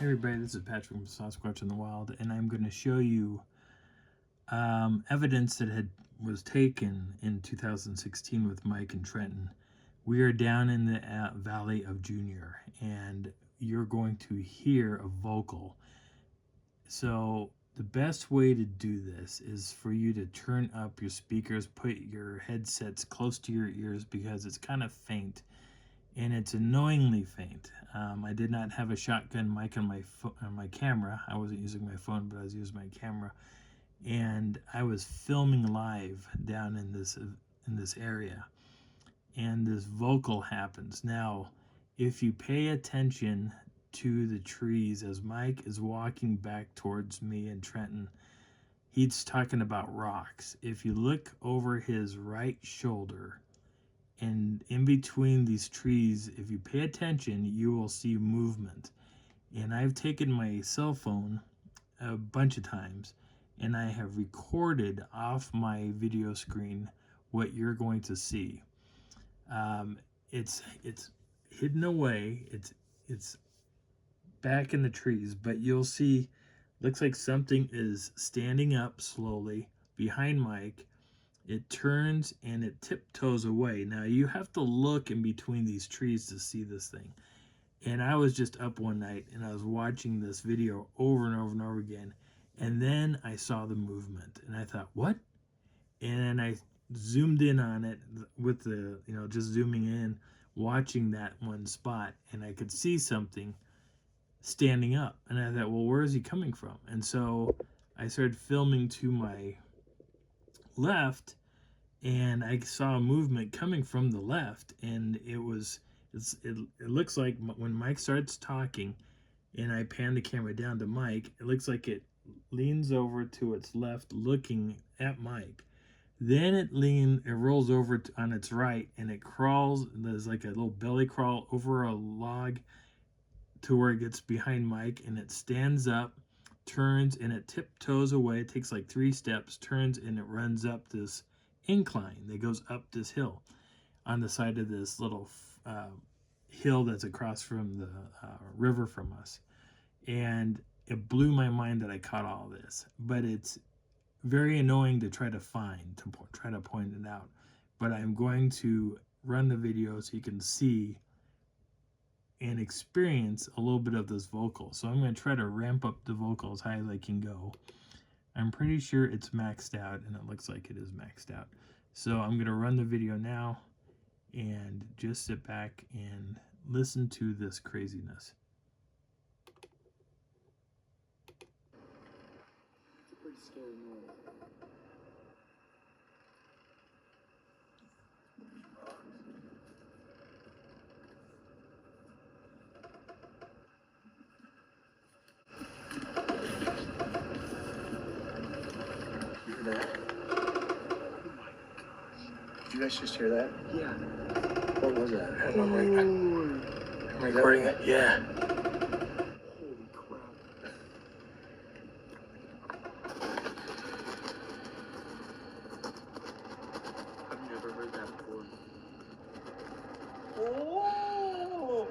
everybody, this is Patrick from Sasquatch in the Wild, and I'm going to show you evidence that was taken in 2016 with Mike and Trenton. We are down in the Valley of Junior, and you're going to hear a vocal. So the best way to do this is for you to turn up your speakers, put your headsets close to your ears because it's kind of faint. And it's annoyingly faint. I did not have a shotgun mic on my camera. I wasn't using my phone, but I was using my camera, and I was filming live down in this area. And this vocal happens. Now, if you pay attention to the trees as Mike is walking back towards me and Trenton, he's talking about rocks. If you look over his right shoulder, and in between these trees, if you pay attention, you will see movement. And I've taken my cell phone a bunch of times, and I have recorded off my video screen what you're going to see. It's hidden away. It's back in the trees, but you'll see. Looks like something is standing up slowly behind Mike. It turns and it tiptoes away. Now you have to look in between these trees to see this thing. And I was just up one night and I was watching this video over and over and over again. And then I saw the movement and I thought, what? And then I zoomed in on it with the, just zooming in, watching that one spot, and I could see something standing up. And I thought, well, where is he coming from? And so I started filming to my left, and I saw a movement coming from the left, and it looks like when Mike starts talking and I pan the camera down to Mike, it looks like it leans over to its left looking at Mike. Then it rolls over on its right, and it crawls. There's like a little belly crawl over a log to where it gets behind Mike, and it stands up, turns, and it tiptoes away. It takes like 3 steps, turns, and it runs up this incline that goes up this hill on the side of this little hill that's across from the river from us. And it blew my mind that I caught all this, but it's very annoying to try to point it out. But I'm going to run the video so you can see and experience a little bit of this vocal. So I'm going to try to ramp up the vocal as high as I can go. I'm pretty sure it's maxed out, and it looks like it is maxed out. So I'm going to run the video now and just sit back and listen to this craziness. It's a pretty scary noise. That? Oh my gosh. Did you guys just hear that? Yeah. What was that? I'm recording it? Yeah. Holy crap. I've never heard that before. Oh!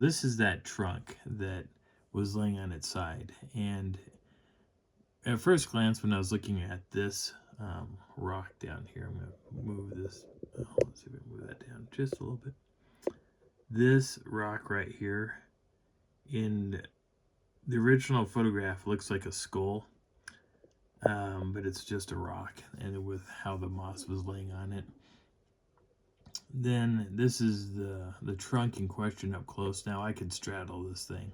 This is that trunk that was laying on its side, and at first glance when I was looking at this rock down here, I'm going to move this, let's see if I can move that down just a little bit. This rock right here in the original photograph looks like a skull, but it's just a rock, and with how the moss was laying on it. Then this is the trunk in question up close. Now I could straddle this thing,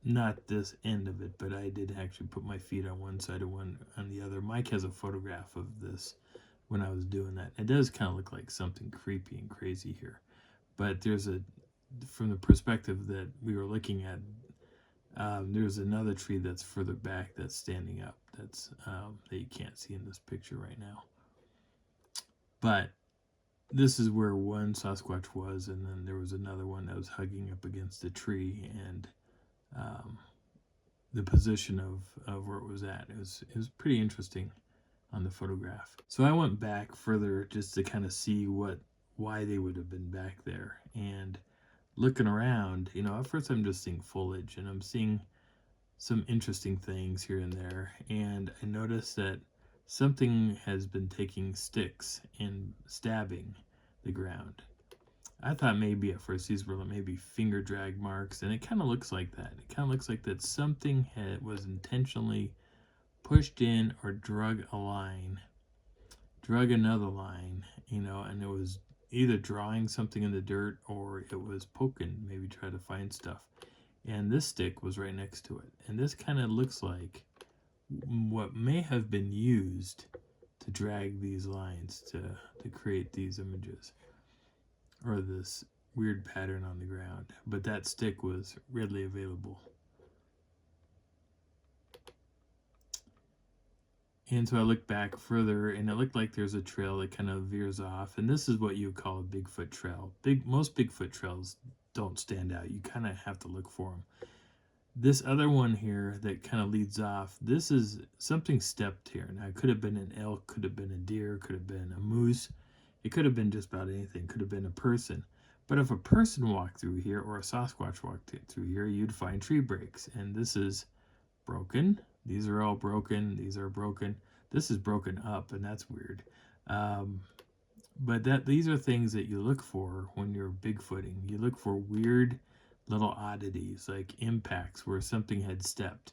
not this end of it, but I did actually put my feet on one side and one on the other. Mike has a photograph of this when I was doing that. It does kind of look like something creepy and crazy here, but from the perspective that we were looking at, there's another tree that's further back that's standing up, that's that you can't see in this picture right now. But this is where one Sasquatch was, and then there was another one that was hugging up against a tree, and um, the position of where it was at. It was pretty interesting on the photograph. So I went back further just to kind of see why they would have been back there. And looking around, at first I'm just seeing foliage and I'm seeing some interesting things here and there. And I noticed that something has been taking sticks and stabbing the ground. I thought maybe at first these were maybe finger drag marks, and it kind of looks like that. It kind of looks like that something was intentionally pushed in or drug another line, and it was either drawing something in the dirt or it was poking, maybe try to find stuff. And this stick was right next to it. And this kind of looks like what may have been used to drag these lines to create these images or this weird pattern on the ground. But that stick was readily available. And so I looked back further, and it looked like there's a trail that kind of veers off. And this is what you would call a Bigfoot trail. Most Bigfoot trails don't stand out. You kind of have to look for them. This other one here that kind of leads off, this is something stepped here. Now, it could have been an elk, could have been a deer, could have been a moose. It could have been just about anything. Could have been a person. But if a person walked through here or a Sasquatch walked through here, you'd find tree breaks. And this is broken. These are all broken. These are broken. This is broken up, and that's weird. But these are things that you look for when you're Bigfooting. You look for weird little oddities, like impacts where something had stepped.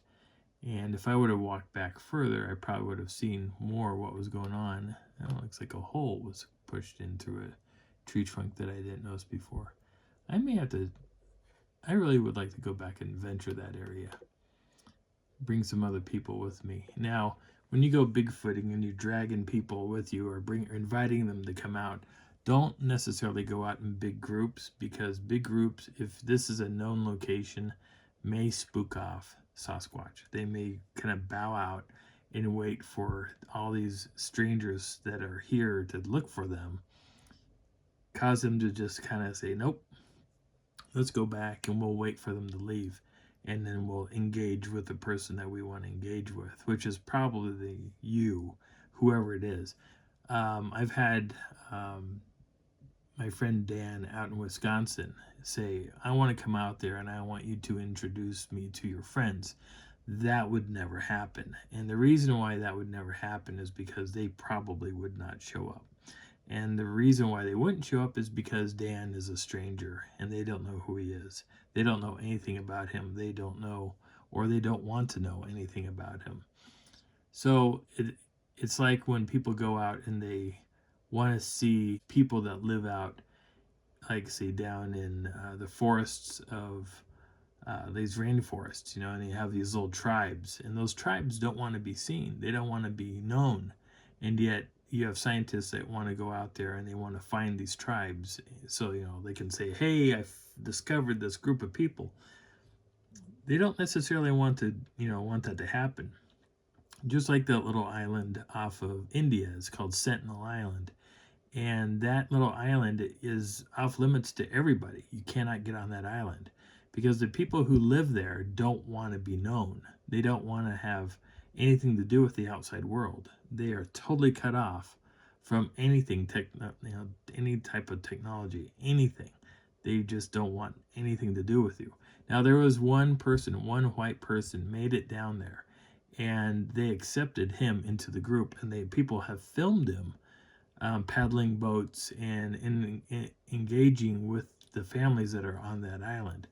And if I would have walked back further, I probably would have seen more what was going on. It looks like a hole was pushed in through a tree trunk that I didn't notice before. I really would like to go back and venture that area. Bring some other people with me. Now, when you go Bigfooting and you're dragging people with you or inviting them to come out, don't necessarily go out in big groups, because big groups, if this is a known location, may spook off Sasquatch. They may kind of bow out and wait for all these strangers that are here to look for them, cause them to just kind of say, nope, let's go back, and we'll wait for them to leave. And then we'll engage with the person that we want to engage with, which is probably whoever it is. I've had my friend Dan out in Wisconsin say, I want to come out there and I want you to introduce me to your friends. That would never happen. And the reason why that would never happen is because they probably would not show up. And the reason why they wouldn't show up is because Dan is a stranger and they don't know who he is. They don't know anything about him. They don't know, or they don't want to know anything about him. So it's like when people go out and they want to see people that live out, like say down in the forests of these rainforests, and they have these little tribes, and those tribes don't want to be seen. They don't want to be known, and yet you have scientists that want to go out there and they want to find these tribes, so they can say, "Hey, I've discovered this group of people." They don't necessarily want that to happen. Just like that little island off of India is called Sentinel Island, and that little island is off limits to everybody. You cannot get on that island because the people who live there don't want to be known. They don't want to have anything to do with the outside world. They are totally cut off from anything, any type of technology, anything. They just don't want anything to do with you. Now, there was one white person made it down there, and they accepted him into the group, and people have filmed him paddling boats and engaging with the families that are on that island.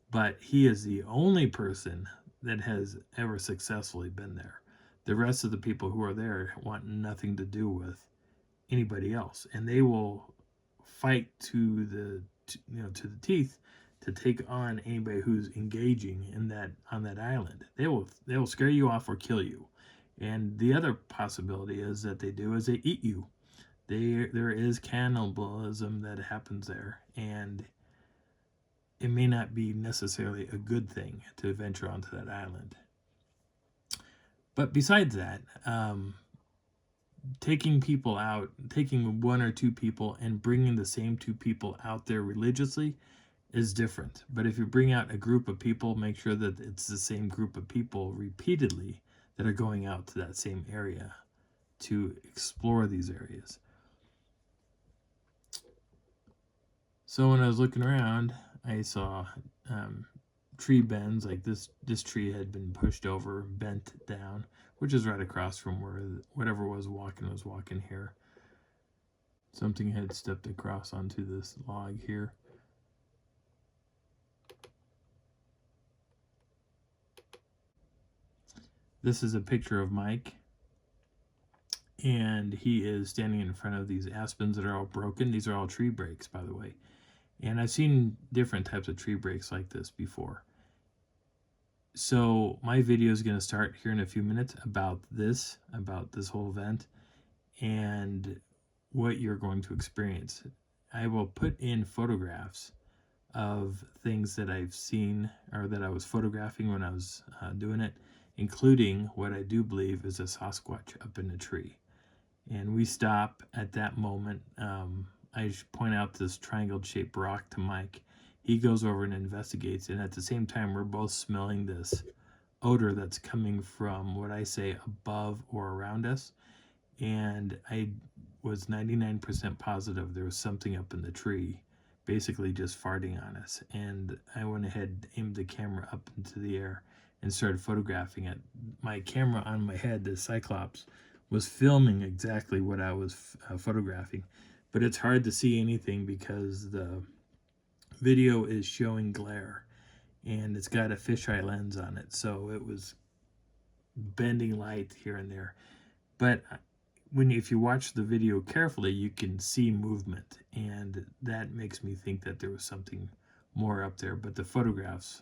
But he is the only person that has ever successfully been there. The rest of the people who are there want nothing to do with anybody else, and they will fight to the teeth to take on anybody who's engaging on that island. They will scare you off or kill you. And the other possibility is that they eat you. There is cannibalism that happens there, and it may not be necessarily a good thing to venture onto that island. But besides that, taking people out, taking one or two people and bringing the same two people out there religiously is different. But if you bring out a group of people, make sure that it's the same group of people repeatedly that are going out to that same area to explore these areas. So when I was looking around, I saw tree bends, like this tree had been pushed over, bent down, which is right across from where whatever was walking here. Something had stepped across onto this log here. This is a picture of Mike, and he is standing in front of these aspens that are all broken. These are all tree breaks, by the way. And I've seen different types of tree breaks like this before. So my video is going to start here in a few minutes about this whole event and what you're going to experience. I will put in photographs of things that I've seen or that I was photographing when I was doing it, including what I do believe is a Sasquatch up in a tree. And we stop at that moment. I point out this triangle-shaped rock to Mike. He goes over and investigates, and at the same time, we're both smelling this odor that's coming from what I say above or around us. And I was 99% positive there was something up in the tree, basically just farting on us. And I went ahead, aimed the camera up into the air, and started photographing it. My camera on my head, the cyclops, was filming exactly what I was photographing. But it's hard to see anything because the video is showing glare, and it's got a fisheye lens on it, so it was bending light here and there. But if you watch the video carefully, you can see movement, and that makes me think that there was something more up there. But the photographs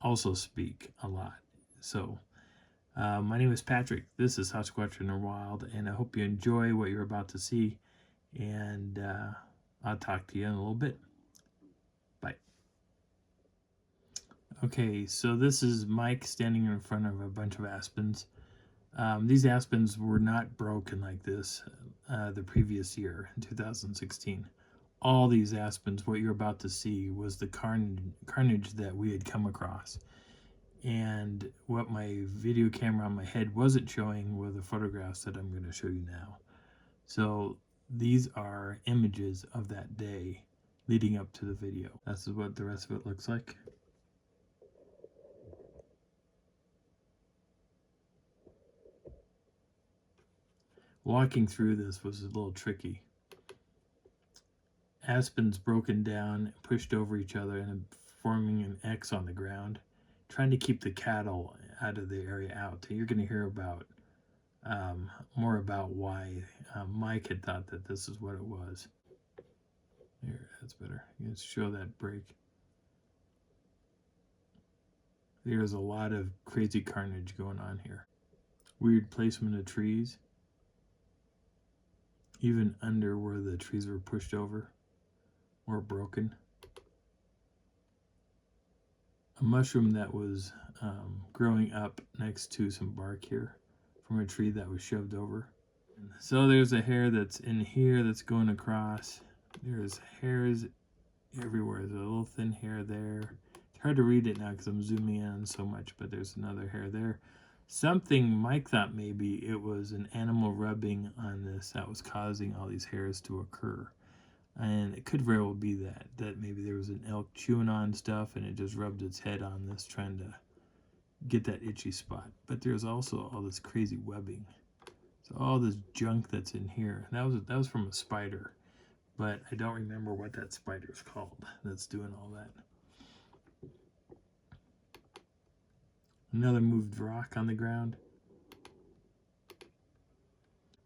also speak a lot. So my name is Patrick. This is Sasquatch in the Wild, and I hope you enjoy what you're about to see. And I'll talk to you in a little bit. Bye. Okay, so this is Mike standing in front of a bunch of aspens. These aspens were not broken like this the previous year, in 2016. All these aspens, what you're about to see, was the carnage that we had come across. And what my video camera on my head wasn't showing were the photographs that I'm going to show you now. So these are images of that day leading up to the video. This is what the rest of it looks like. Walking through this was a little tricky. Aspens broken down, pushed over each other, and forming an X on the ground, trying to keep the cattle out of the area out. You're going to hear about more about why Mike had thought that this is what it was. Here, that's better. Let's show that break. There's a lot of crazy carnage going on here. Weird placement of trees, even under where the trees were pushed over or broken. A mushroom that was growing up next to some bark here from a tree that was shoved over. So there's a hair that's in here that's going across. There's hairs everywhere. There's a little thin hair there. It's hard to read it now because I'm zooming in so much, but there's another hair there. Something Mike thought maybe it was an animal rubbing on this that was causing all these hairs to occur. And it could very well be that maybe there was an elk chewing on stuff and it just rubbed its head on this trying to get that itchy spot. But there's also all this crazy webbing. So all this junk that's in here. That was from a spider, but I don't remember what that spider's called that's doing all that. Another moved rock on the ground.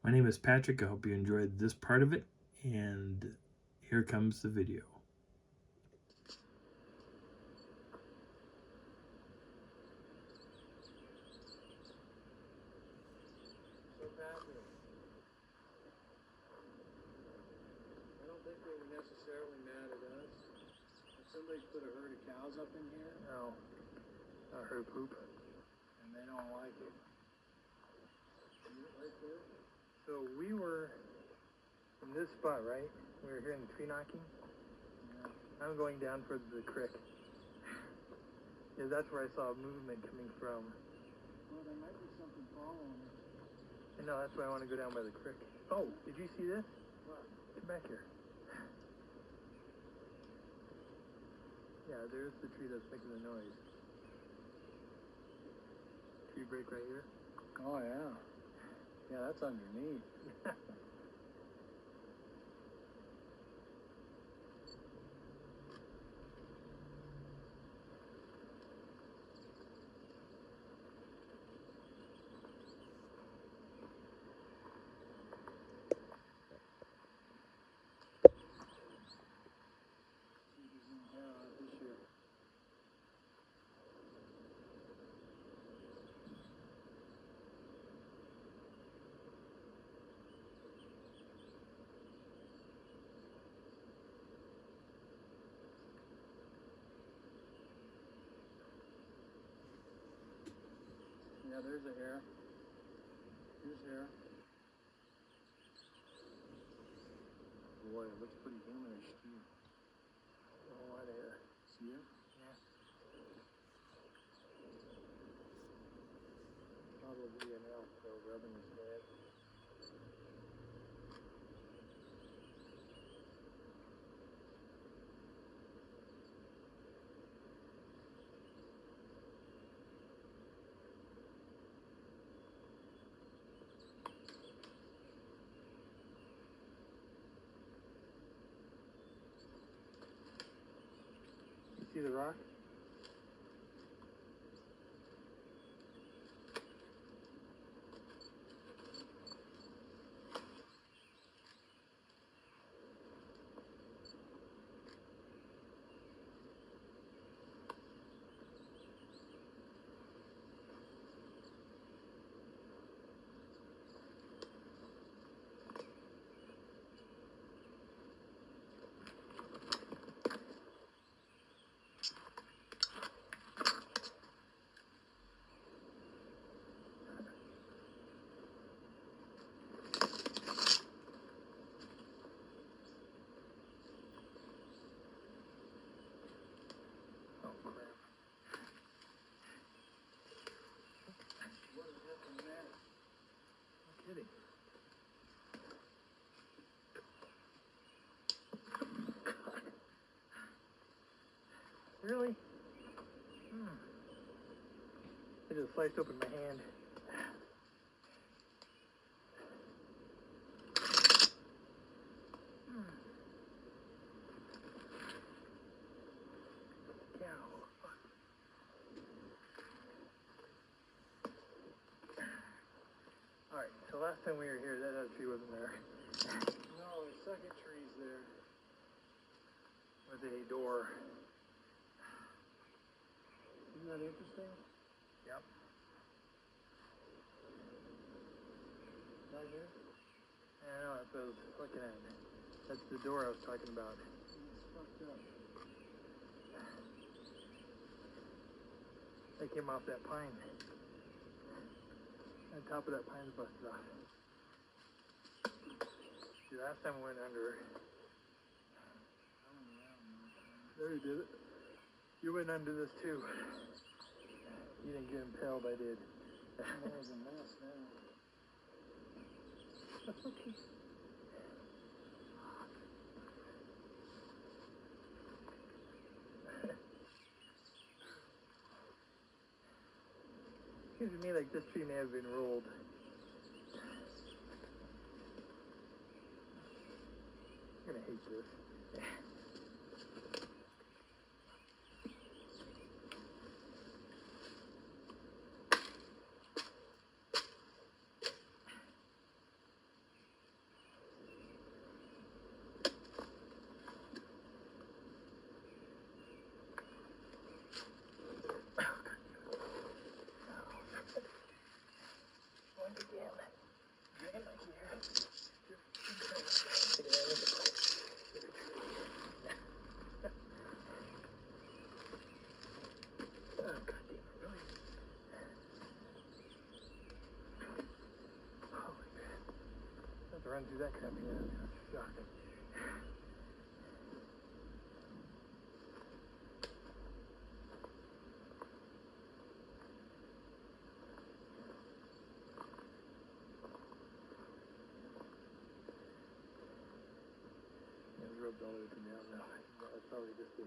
My name is Patrick. I hope you enjoyed this part of it, and here comes the video. So Patrick, I don't think they were necessarily mad at us. If somebody put a herd of cows up in here, no, not herd poop, and they don't like it. See it right there? So we were in this spot, right? We were hearing the tree knocking. Yeah. I'm going down towards the creek. Yeah, that's where I saw movement coming from. Well, there might be something following it. No, that's why I want to go down by the creek. Oh, did you see this? What? Come back here. Yeah, there's the tree that's making the noise. Tree break right here. Oh, yeah. Yeah, that's underneath. Yeah, there's a hair. Here's hair. Boy, it looks pretty humanish too. Oh, what hair? See it? Yeah. Probably an elk though, rubbing his head. You see the rock? Oh, crap. What is that from there? No kidding. Really? I just sliced open my hand. Alright, so last time we were here, that other tree wasn't there. No, the second tree's there. With a door. Isn't that interesting? Yep. Not here? I know, that's what I was looking at. That's the door I was talking about. It's fucked up. They came off that pine. The top of that pine's busted off. See, last time we went under. There you did it. You went under this too. You didn't get impaled, I did. That was a mess now. That's okay. Seems to me like this tree may have been rolled. I'm gonna hate this. run through that crap again. That's shocking. It's rubbed all the way down now. That's probably just the...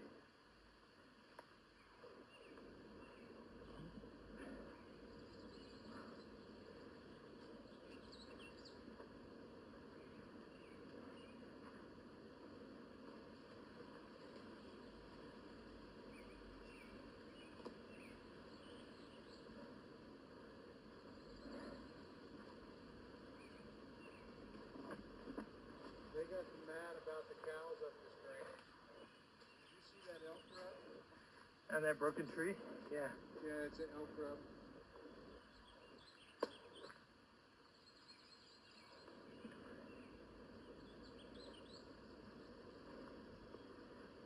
They got mad about the cows up the stream. Did you see that elk rub? And that broken tree? Yeah. Yeah, it's an elk rub.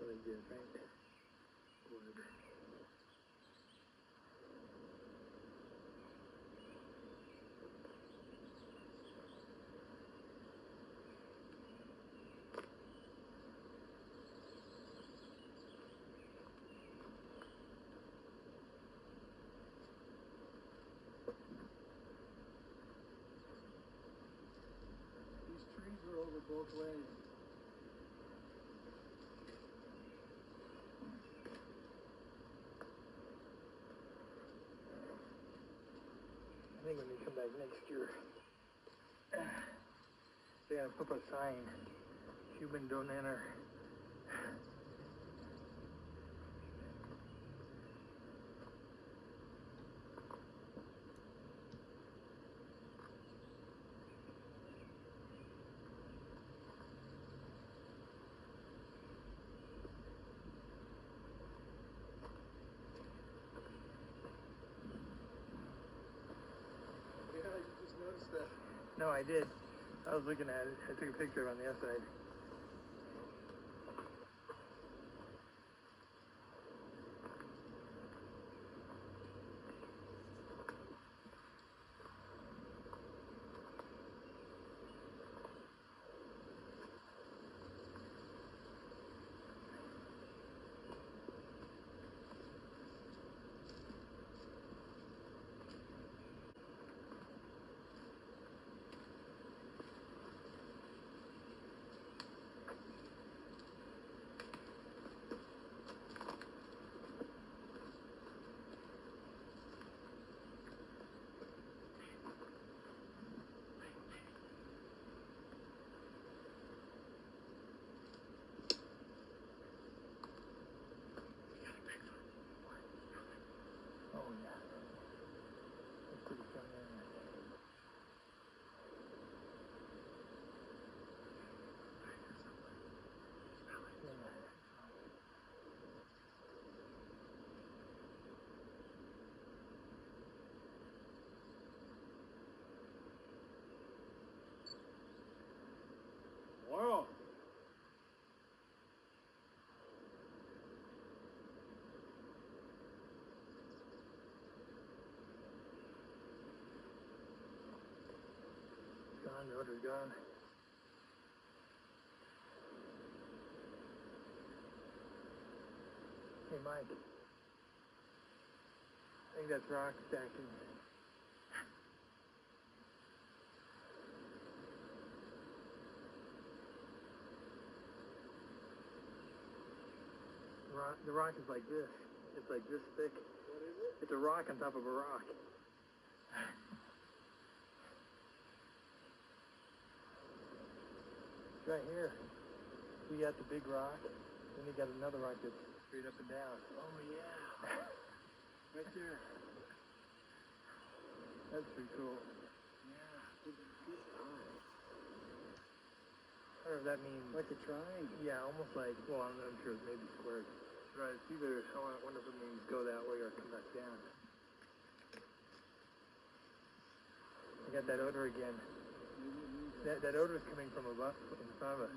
Really good, right? Wood. These trees are over both ways. I think when we come back next year, they're gonna put up a sign, human don't enter. Yeah, you just noticed that. No, I did. I was looking at it. I took a picture on the outside. Oh yeah. That's pretty fun area. Wow. Gone, the odor's gone. Hey Mike, I think that's rock stacking. The rock is like this. It's like this thick. What is it? It's a rock on top of a rock. Right here. We got the big rock, then you got another rock that's straight up and down. Oh yeah. Right there. That's pretty cool. Yeah, good eye. I don't know if that means... Like a triangle. Yeah, almost like, well, I'm sure it's maybe squared. Right, it's either, I wonder if it means go that way or come back down. I got that odor again. That odor is coming from above, in front of us.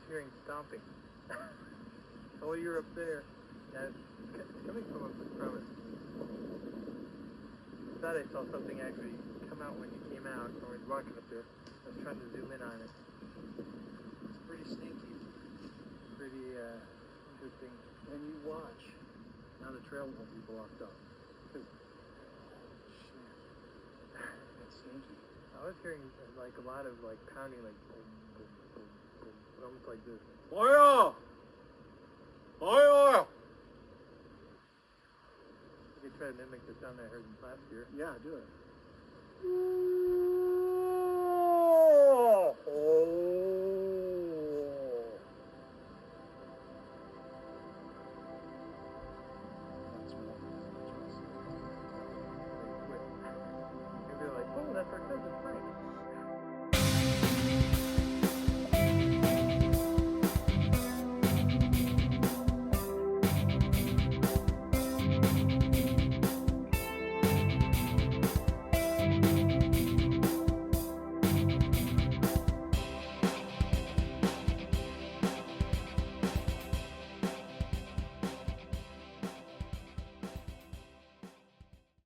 was hearing stomping. Oh, you're up there. Yeah, it's coming from it. I thought I saw something actually come out when you came out, or was walking up there. I was trying to zoom in on it. It's pretty sneaky. Pretty interesting. And you watch. Now the trail won't be blocked up. Shit. That's sneaky. I was hearing like a lot of like pounding, like boom, boom, boom, boom, almost like this. Oil! Oil! I could try to mimic the sound I heard last year. Yeah, do it.